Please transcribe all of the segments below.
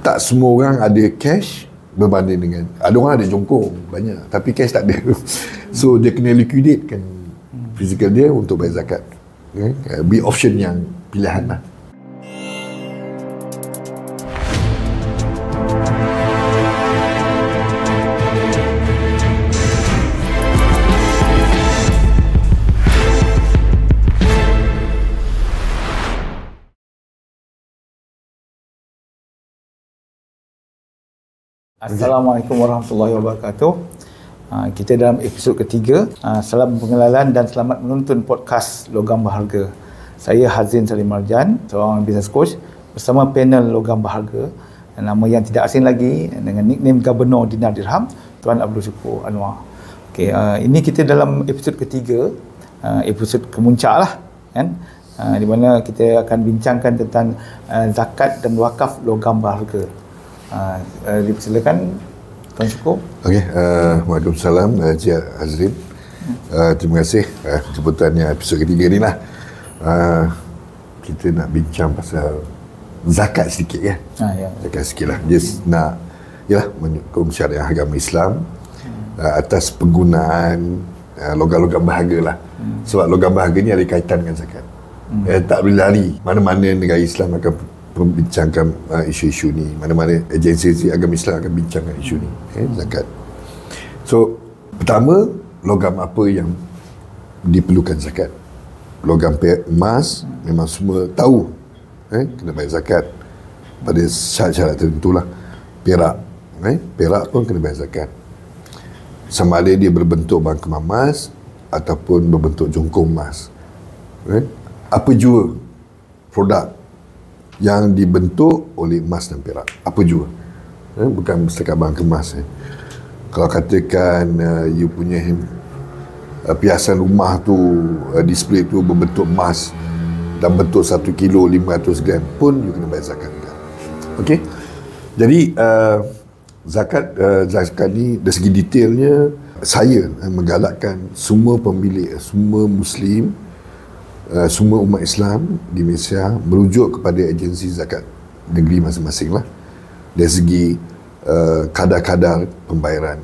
tak semua orang ada cash berbanding dengan, ada orang ada jongkong banyak tapi cash tak ada. So dia kena liquidate kan fizikal dia untuk bayar zakat. Be option yang pilihan lah. Assalamualaikum warahmatullahi wabarakatuh. Kita dalam episod ketiga. Salam pengenalan dan selamat menonton podcast Logam Berharga. Saya Hazin Salim Marjan, seorang business coach bersama panel Logam Berharga. Nama yang tidak asing lagi dengan nickname Gubernur Dinar Dirham, Tuan Abdul Syukur Anwar. Okay, ini kita dalam episod ketiga, episod kemuncak lah, kan? Di mana kita akan bincangkan tentang zakat dan wakaf logam berharga. Dipersilakan Tuan Syukur. Okey, waalaikumsalam Encik Azrin. Terima kasih jemputannya episod ketiga ni lah. Kita nak bincang pasal zakat sedikit kan. Ya. Zakat sikit lah. Just nak menyokong syariah agama Islam atas penggunaan logam-logam berharga lah. Sebab logam berharga ni ada kaitan dengan zakat. Tak boleh lari. Mana-mana negara Islam akan membincangkan isu-isu ni, mana-mana agensi agama Islam akan bincangkan isu ni, zakat. So, pertama, logam apa yang diperlukan zakat? Logam emas, memang semua tahu, kena bayar zakat pada syarat-syarat tertentu lah. Perak, perak pun kena bayar zakat. Sama ada dia berbentuk bangkem emas ataupun berbentuk jongkong emas. Apa jua produk yang dibentuk oleh emas dan perak, apa jua, bukan setakat barang kemas. Kalau katakan you punya piasan rumah tu, display tu berbentuk emas dan bentuk 1 kilo 500 gram pun you kena bayar zakat juga. Okey, jadi zakat ni dari segi detailnya saya menggalakkan semua pemilik, semua Muslim, semua umat Islam di Malaysia merujuk kepada agensi zakat negeri masing-masing lah dari segi kadar-kadar pembayaran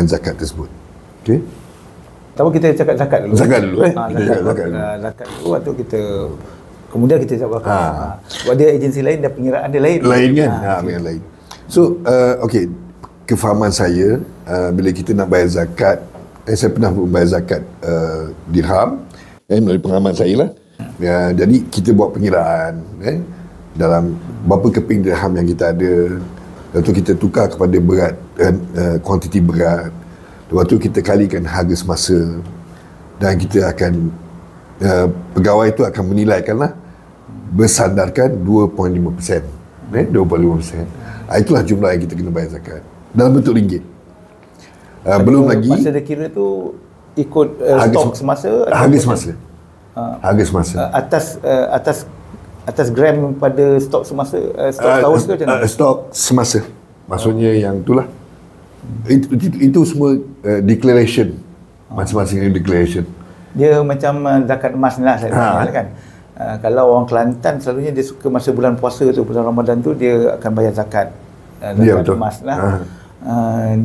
zakat tersebut. Okey. Tahu kita cakap zakat dulu. Zakat dulu Zakat dulu atau kita kemudian kita cakap wakaf. Sebab dia agensi lain dan pengiraan dia lain. Lain kan? Lain. So, okey, kefahaman saya bila kita nak bayar zakat, saya pernah membayar zakat dirham melalui pengalaman saya lah. Jadi kita buat pengiraan dalam berapa keping dirham yang kita ada, lepas tu kita tukar kepada berat, kuantiti berat, lepas tu kita kalikan harga semasa dan kita akan pegawai itu akan menilaikan lah bersandarkan 2.5%. 2.5%. Itulah jumlah yang kita kena bayar zakat dalam bentuk ringgit. Belum lagi masa dia kira tu ikut stok semasa, harga semasa. Harga semasa. Atas gram pada stok semasa, stok tahun ke macam mana? Stok semasa. Maksudnya yang itulah. Itu semua declaration. Masing-masing declaration. Dia macam zakat emas ni lah saya tanya kan. Kalau orang Kelantan selalunya dia suka masa bulan puasa tu, bulan Ramadan tu dia akan bayar zakat emas lah.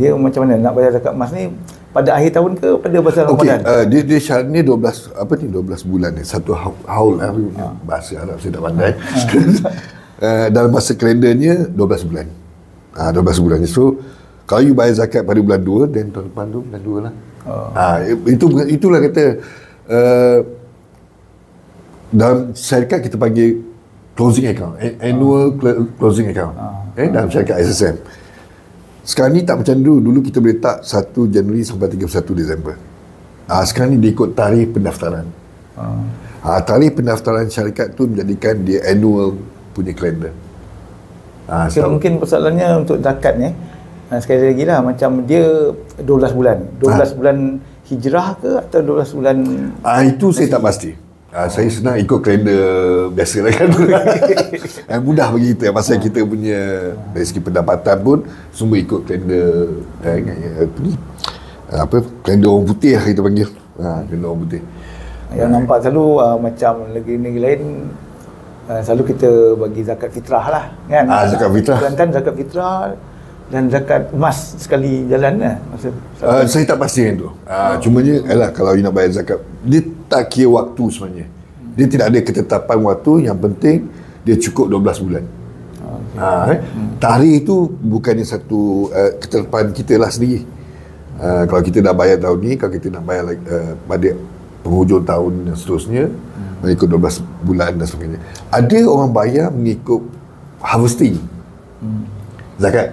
Dia macam mana nak bayar zakat emas ni? Pada akhir tahun ke pada bulan Ramadan? Dia syarat ni 12 bulan ni. Satu haul lah. Bahasa Arab saya tak pandai. Dalam masa kalendernya 12 bulan. 12 bulan ni. So, kalau you bayar zakat pada bulan 2, dan tahun depan tu bulan 2 lah. Itulah kata dalam syarikat kita panggil closing account. Annual closing account. Dalam syarikat SSM. Sekarang ni tak macam dulu. Dulu kita boleh tak 1 Januari sampai 31 Disember. Sekarang ni dia ikut tarikh pendaftaran. Tarikh pendaftaran syarikat tu menjadikan dia annual punya kalender. So, mungkin persoalannya untuk zakat ni, sekali lagi lah, macam dia 12 bulan. 12 bulan hijrah ke atau 12 bulan? Itu saya tak pasti. Saya senang ikut kalender biasa lah kan. Mudah bagi kita. Pasal kita punya dari segi pendapatan pun semua ikut kalender kalender orang putih lah kita panggil. Kalender orang putih. Yang nampak selalu macam negeri-negeri lain selalu kita bagi zakat fitrah lah kan. Zakat fitrah. Kan zakat fitrah dan zakat emas sekali jalan lah. Saya tak pasti yang tu. Cumanya kalau you nak bayar zakat, dia tak kira waktu sebenarnya. Dia tidak ada ketetapan waktu, yang penting dia cukup 12 bulan. Tarikh itu bukannya satu ketetapan kita lah sendiri. Kalau kita dah bayar tahun ni, kalau kita nak bayar pada penghujung tahun dan seterusnya, mengikut 12 bulan dan sebagainya. Ada orang bayar mengikut harvesting zakat.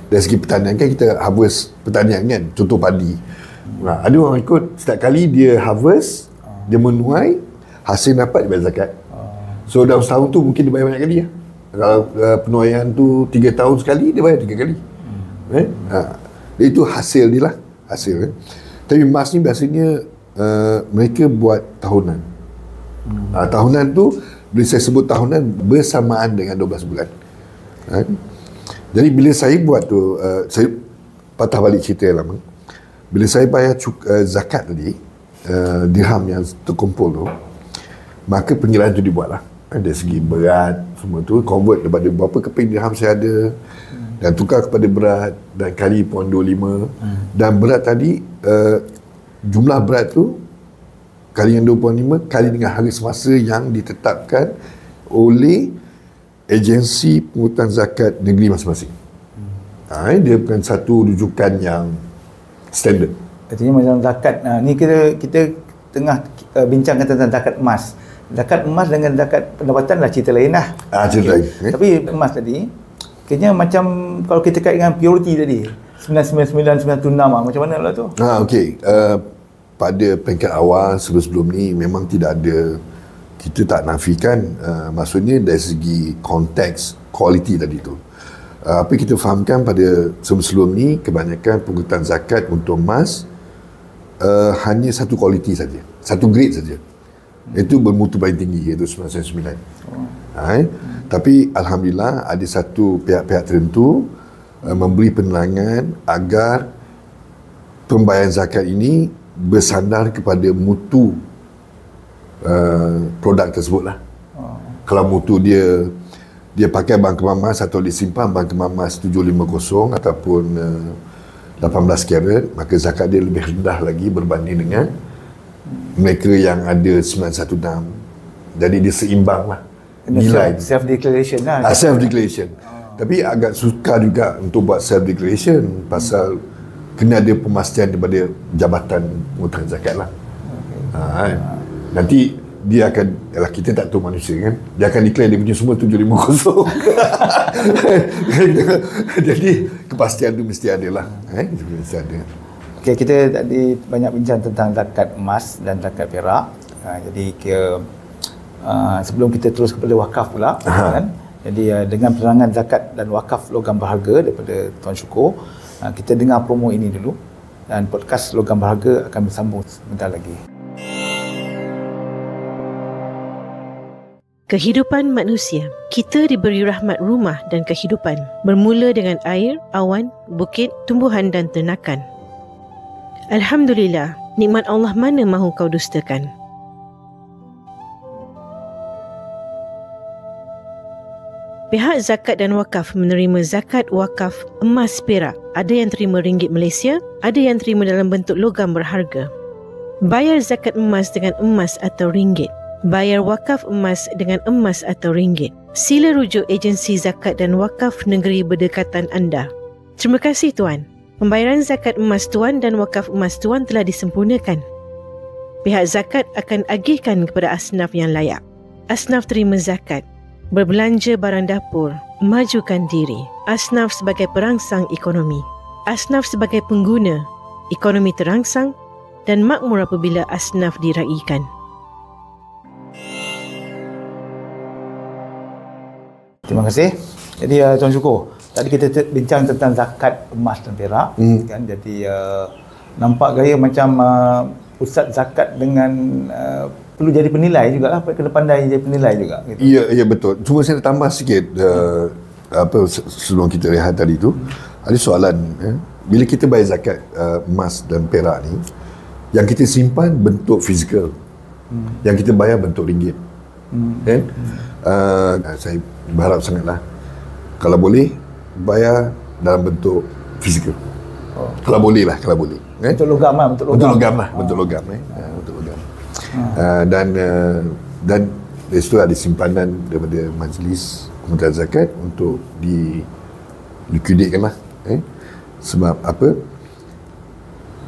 Dari segi pertanian kan kita harvest pertanian kan, contoh padi. Ada orang ikut setiap kali dia harvest, dia menuai, hasil dapat dia bayar zakat. So dalam setahun tu mungkin dia bayar banyak kali lah. Kalau penuaian tu 3 tahun sekali, dia bayar 3 kali. Itu hasil dia lah, hasil. Tapi emas ni biasanya mereka buat tahunan. Tahunan tu, bila saya sebut tahunan, bersamaan dengan 12 bulan. Jadi bila saya buat tu, saya patah balik cerita yang lama. Bila saya bayar zakat tadi, dirham yang terkumpul tu, maka pengiraan tu dibuat lah. Dari segi berat, semua tu, convert daripada berapa keping dirham saya ada, dan tukar kepada berat, dan kali 0.25. Dan berat tadi, jumlah berat tu, kali yang 2.5, kali dengan harga semasa yang ditetapkan oleh agensi pungutan zakat negeri masing-masing. Dia bukan satu rujukan yang standard. Artinya macam zakat, ni kita tengah bincangkan tentang zakat emas. Zakat emas dengan zakat pendapatan lah cerita lain lah. Cerita lain. Tapi emas tadi, kayaknya macam kalau kita kait dengan purity tadi, 999, 976 macam mana lah tu? Okey. Pada peringkat awal sebelum ni memang tidak ada, kita tak nafikan, maksudnya dari segi konteks kualiti tadi tu. Apa kita fahamkan pada sebelum ni, kebanyakan pungutan zakat untuk emas hanya satu kualiti saja, satu grade saja. Itu bermutu paling tinggi, iaitu 999. Tapi alhamdulillah ada satu pihak-pihak tertentu memberi penerangan agar pembayaran zakat ini bersandar kepada mutu produk tersebut lah. Kalau mutu dia pakai bank kemas atau disimpan bank kemas 750 ataupun 18 karat, maka zakat dia lebih rendah lagi berbanding dengan mereka yang ada 916. Jadi dia seimbang lah nilai. Self-declaration lah. Self-declaration. Tapi agak sukar juga untuk buat self-declaration pasal kena ada pemastian daripada Jabatan Pungutan Zakat lah. Nanti dia akan, kita tak tahu manusia kan, dia akan declare dia punya semua 750. Jadi kepastian tu mesti ada lah. Mesti ada. Okay, kita tadi banyak bincang tentang zakat emas dan zakat perak. Jadi sebelum kita terus kepada wakaf pula, kan? Jadi dengan penerangan zakat dan wakaf logam berharga daripada Tuan Syukur, kita dengar promo ini dulu, dan podcast Logam Berharga akan bersambung sebentar lagi. Kehidupan manusia. Kita diberi rahmat rumah dan kehidupan, bermula dengan air, awan, bukit, tumbuhan dan ternakan. Alhamdulillah, nikmat Allah mana mahu kau dustakan. Pihak zakat dan wakaf menerima zakat wakaf emas perak. Ada yang terima ringgit Malaysia, ada yang terima dalam bentuk logam berharga. Bayar zakat emas dengan emas atau ringgit. Bayar wakaf emas dengan emas atau ringgit. Sila rujuk agensi zakat dan wakaf negeri berdekatan anda. Terima kasih Tuan. Pembayaran zakat emas Tuan dan wakaf emas Tuan telah disempurnakan. Pihak zakat akan agihkan kepada asnaf yang layak. Asnaf terima zakat, berbelanja barang dapur, majukan diri. Asnaf sebagai perangsang ekonomi. Asnaf sebagai pengguna, ekonomi terangsang dan makmur apabila asnaf diraikan. Terima kasih. Jadi Tuan Syukur, tadi kita bincang tentang zakat emas dan perak, kan? Jadi nampak gaya macam pusat zakat dengan perlu jadi penilai jugalah, kena pandai jadi penilai juga. Gitu. Ya betul. Cuma saya nak tambah sikit sebelum kita rehat tadi tu, ada soalan. Bila kita bayar zakat emas dan perak ni, yang kita simpan bentuk fizikal, yang kita bayar bentuk ringgit. Kan? Saya berharap sangatlah kalau boleh bayar dalam bentuk fizikal. Kalau boleh lah, kalau boleh. Bentuk logam lah, bentuk logam. Bentuk logam lah, bentuk logam. Bentuk logam. Dan dari situ ada simpanan daripada majlis Kementerian Zakat untuk di-liquidate lah. Sebab apa?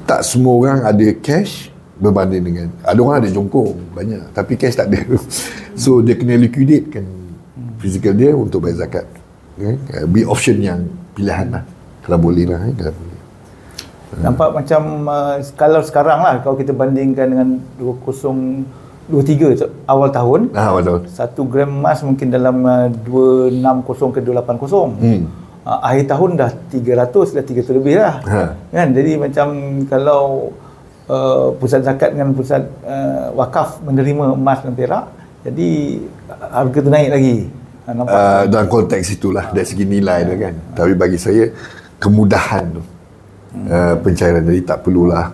Tak semua orang ada cash berbanding dengan, ada orang ada jongkong banyak tapi cash tak ada. So dia kena liquidate kan fizikal dia untuk bayar zakat. Be option yang pilihan lah kalau boleh lah. Kalau boleh. Nampak macam kalau sekarang lah, kalau kita bandingkan dengan 2023 awal tahun, awal tahun 1 gram emas mungkin dalam 260 ke 280. Akhir tahun dah 300 lebih lah. Kan? Jadi macam kalau pusat zakat dengan pusat wakaf menerima emas dan perak, jadi harga tu naik lagi. Nampak dalam konteks itulah dari segi nilai tu kan. Tapi bagi saya kemudahan tu pencairan, jadi tak perlulah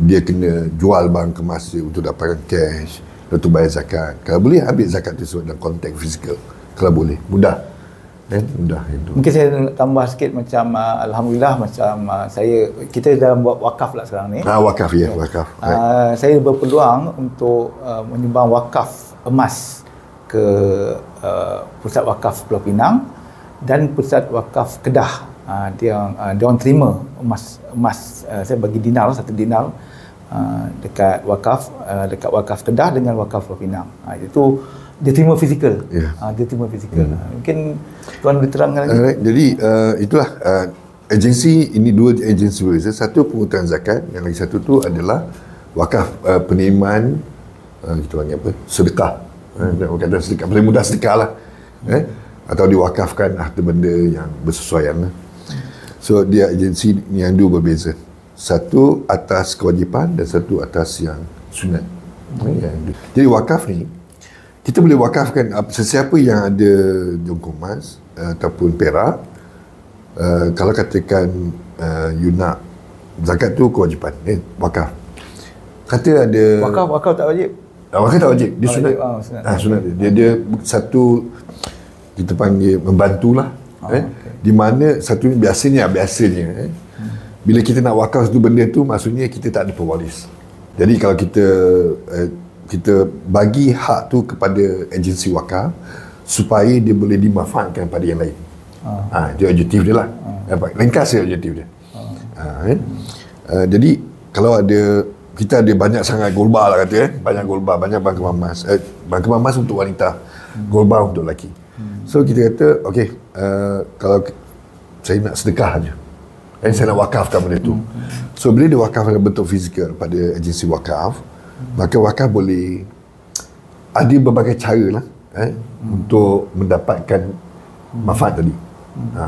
dia kena jual barang kemas dia untuk dapatkan cash untuk bayar zakat. Kalau boleh ambil zakat tersebut dalam konteks fizikal, kalau boleh mudah. Mudah itu. Mungkin saya tambah sikit macam alhamdulillah macam kita dalam buat wakaf lah sekarang ni. Wakaf ya, wakaf. Saya berpeluang untuk menyumbang wakaf emas ke Pusat Wakaf Pulau Pinang dan Pusat Wakaf Kedah. Dia orang terima emas saya bagi dinar, 1 dinar dekat wakaf Kedah dengan wakaf Pulau Pinang. Itu dia terima fizikal. Dia terima fizikal. Mungkin tuan boleh terangkan lagi. Jadi itulah agensi ini, 2 agensi berbeza. Satu pengutaran zakat, yang lagi satu tu adalah wakaf penerimaan kita panggil apa? Sedekah. Kata sedekah, paling mudah sedekah lah. Atau diwakafkan harta benda yang bersesuaian lah. So dia agensi yang 2 berbeza. Satu atas kewajipan dan satu atas yang sunat. Jadi wakaf ni kita boleh wakafkan sesiapa yang ada jongkong emas ataupun perak. Kalau katakan you nak zakat tu kewajipan, wakaf. Kata ada wakaf tak wajib. Wakaf tak wajib, dia sunat. Sunat dia satu kita panggil membantulah. Di mana satu biasanya bila kita nak wakaf satu benda tu, maksudnya kita tak ada pewaris. Jadi kalau kita bagi hak tu kepada agensi wakaf supaya dia boleh dimanfaatkan pada yang lain. Itu objektif dia lah. Ringkas dia objektif dia. Jadi kalau kita ada banyak sangat golbar lah kata, banyak golbar, banyak bank emas. Bank emas untuk wanita, golbar untuk lelaki. So kita kata okey, kalau saya nak sedekah aja, saya nak wakafkan benda tu. So bila dia wakaf dalam bentuk fizikal pada agensi wakaf, maka wakaf boleh ada berbagai cara lah untuk mendapatkan manfaat tadi.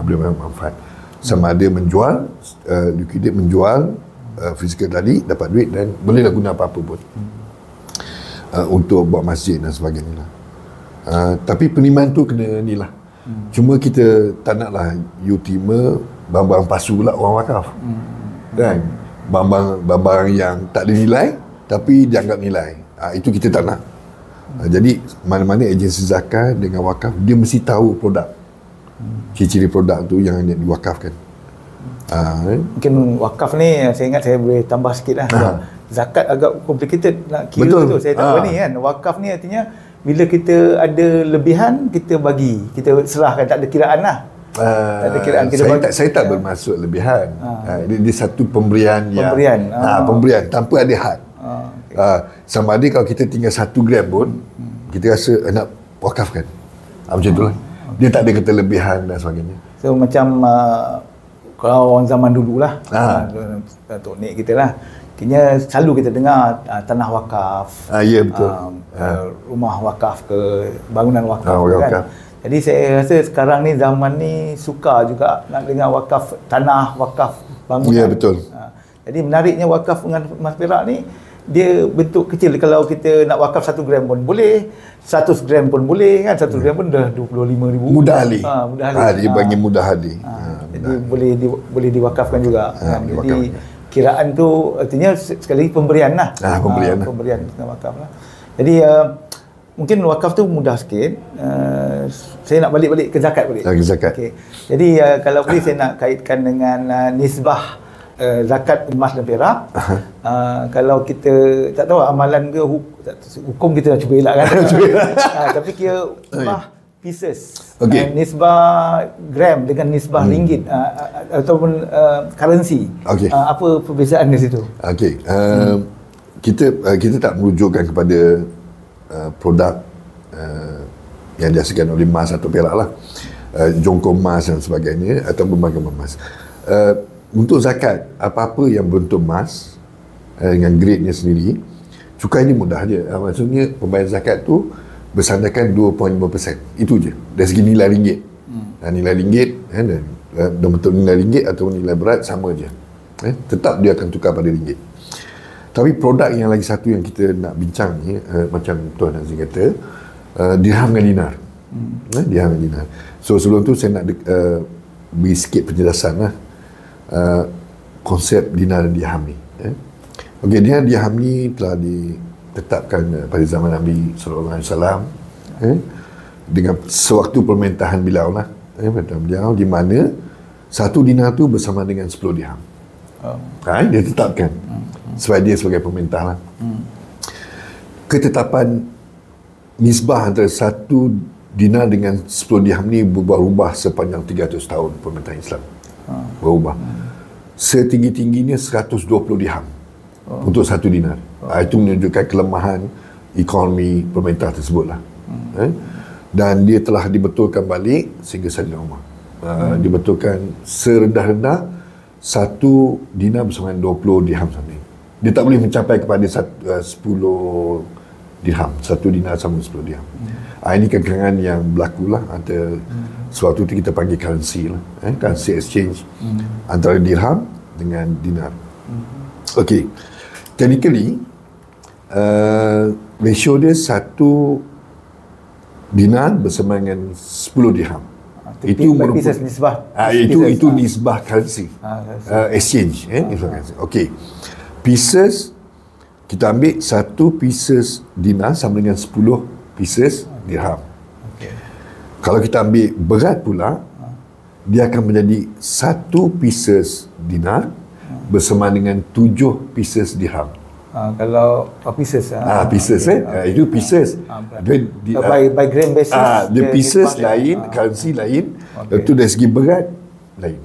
Boleh mendapatkan manfaat. Sama ada menjual, liquidate menjual fizikal tadi, dapat duit, dan bolehlah guna apa-apa pun untuk buat masjid dan sebagainya lah. Tapi penerimaan tu kena ni lah. Cuma kita tak naklah you terima barang-barang palsu pula orang wakaf. Kan? Barang-barang yang tak ada nilai tapi dianggap nilai. Itu kita tak nak. Jadi mana-mana agensi zakat dengan wakaf, dia mesti tahu produk, ciri-ciri produk tu yang diwakafkan. Mungkin wakaf ni saya ingat saya boleh tambah sikit lah. Zakat agak complicated nak kira. Betul. Tu saya tak tahu ni kan. Wakaf ni artinya bila kita ada lebihan, kita bagi, kita serahkan, tak ada kiraan lah. Tak ada kiraan, kita saya tak bermaksud lebihan. Dia satu pemberian yang pemberian tanpa ada had. Sama ada kalau kita tinggal 1 gram pun, kita rasa nak wakafkan. Macam itulah. Dia tak ada kata lebihan dan sebagainya. So macam kalau orang zaman dulu lah, Tok Nik kita lah, kini selalu kita dengar tanah wakaf, ya betul, rumah wakaf ke, bangunan wakaf kan. Jadi saya rasa sekarang ni zaman ni suka juga nak dengar wakaf tanah, wakaf bangunan. Ya betul. Jadi menariknya wakaf dengan emas perak ni, dia bentuk kecil. Kalau kita nak wakaf 1 gram pun boleh, 100 gram pun boleh kan. 1 gram pun dah 25,000. Mudah ali. Mudah ali. Dia bagi mudah ali. Jadi boleh diwakafkan juga. Jadi kiraan tu artinya sekali lagi pemberian lah. Pemberian dengan wakaf lah. Jadi mungkin wakaf tu mudah sikit. Saya nak balik ke zakat balik. Zakat. Okay. Jadi kalau boleh saya nak kaitkan dengan nisbah zakat emas dan perak. Kalau kita tak tahu amalan ke hukum kita nak cuba elak kan. Tapi kira pieces. Okay. Nisbah gram dengan nisbah ringgit ataupun currency. Okay. Apa perbezaan di situ? Okey. Kita tak merujukkan kepada produk yang dihasilkan oleh emas atau perak lah, jongkong emas dan sebagainya atau berbagai emas. Untuk zakat, apa-apa yang berbentuk emas dengan grade-nya sendiri, cukainya mudah je. Maksudnya pembayaran zakat tu bersandarkan 2.5%. Itu je dari segi nilai ringgit. Nilai ringgit dan bentuk nilai ringgit atau nilai berat sama je. Tetap dia akan tukar pada ringgit. Tapi produk yang lagi satu yang kita nak bincang ni, macam Tuan Azri kata, dirham dengan dinar. Dirham dengan dinar. So sebelum tu saya nak beri sikit penjelasan lah, konsep dinar dan dirham ni. Okey, dirham ni telah ditetapkan pada zaman Nabi SAW, dengan sewaktu pemerintahan beliau lah, beliau, di mana satu dinar tu bersama dengan 10 dirham. Dia tetapkan sebab dia sebagai pemerintah lah. Ketetapan nisbah antara satu dinar dengan 10 dirham ni berubah-ubah sepanjang 300 tahun pemerintahan Islam. Berubah. Setinggi-tingginya 120 dirham untuk satu dinar. Itu menunjukkan kelemahan ekonomi pemerintah tersebut lah. Dan dia telah dibetulkan balik sehingga Saidina Umar. Dibetulkan serendah-rendah satu dinar bersama 20 dirham sahaja. Dia tak boleh mencapai kepada 10 dirham. Satu dinar sama 10 dirham. Ini kekangan yang berlaku lah antara suatu itu kita panggil currency lah. Currency exchange antara dirham dengan dinar. Okey. Technically, ratio dia satu dinar bersama dengan 10 dirham. Itu merupakan nisbah. Itu nisbah currency. Exchange. Nisbah currency. Okey. Pieces, kita ambil satu pieces dinar sama dengan 10 pieces dirham. Kalau kita ambil berat pula, dia akan menjadi satu pieces dinar bersama dengan 7 pieces dirham. Kalau pieces pieces itu pieces. By gram basis. The pieces lain, currency lain, itu dari segi berat lain.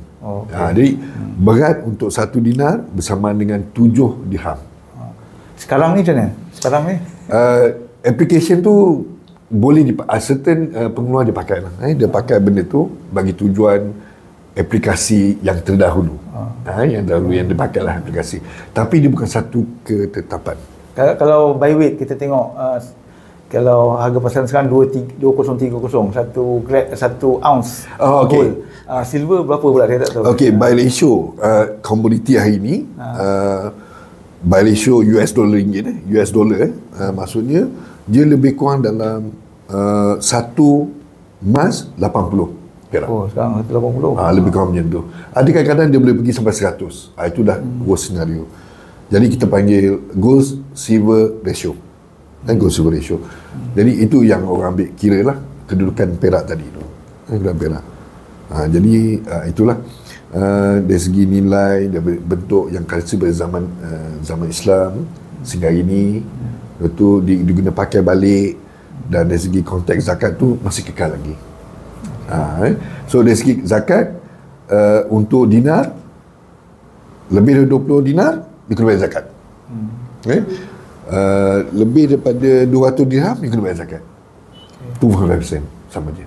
Jadi berat untuk satu dinar bersama dengan 7 dirham. Sekarang ni macam mana? Sekarang ni? Application tu boleh certain pengeluar dia pakai lah. Dia pakai benda tu bagi tujuan aplikasi yang terdahulu. Yang dahulu yang dia pakai lah aplikasi. Tapi dia bukan satu ketetapan. Kalau by weight kita tengok, kalau harga pasaran sekarang 2030 satu ounce gold. Silver berapa pula saya tak tahu. Okey, by ratio komoditi hari ni, by ratio US dollar ringgit, US dollar maksudnya dia lebih kurang dalam satu emas 80 perak. Sekarang 80. Lebih kurang macam tu. Ada kadang-kadang dia boleh pergi sampai 100. Itu dah worst scenario. Jadi kita panggil gold silver ratio. Gold silver ratio. Jadi itu yang orang ambil kira lah kedudukan perak tadi tu. Kedudukan perak. Jadi itulah dari segi nilai dan bentuk yang currency pada zaman Islam sehingga ini itu diguna pakai balik, dan dari segi konteks zakat tu masih kekal lagi. So dari segi zakat untuk dinar lebih dari 20 dinar dia kena bayar zakat. Lebih daripada 200 dirham dia kena bayar zakat. 25% sama je.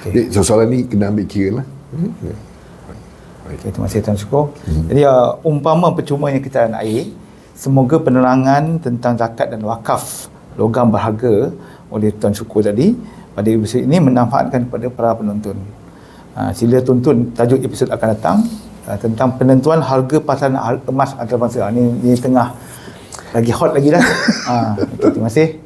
Jadi soalan ni kena ambil kira lah. Terima kasih Tuan Syukur. Jadi umpama percumanya kita air, semoga penerangan tentang zakat dan wakaf logam berharga oleh Tuan Syukur tadi pada episod ini memanfaatkan kepada para penonton. Sila tonton tajuk episod akan datang tentang penentuan harga pasaran emas antarabangsa. Ini tengah lagi hot lagi dah. Terima kasih.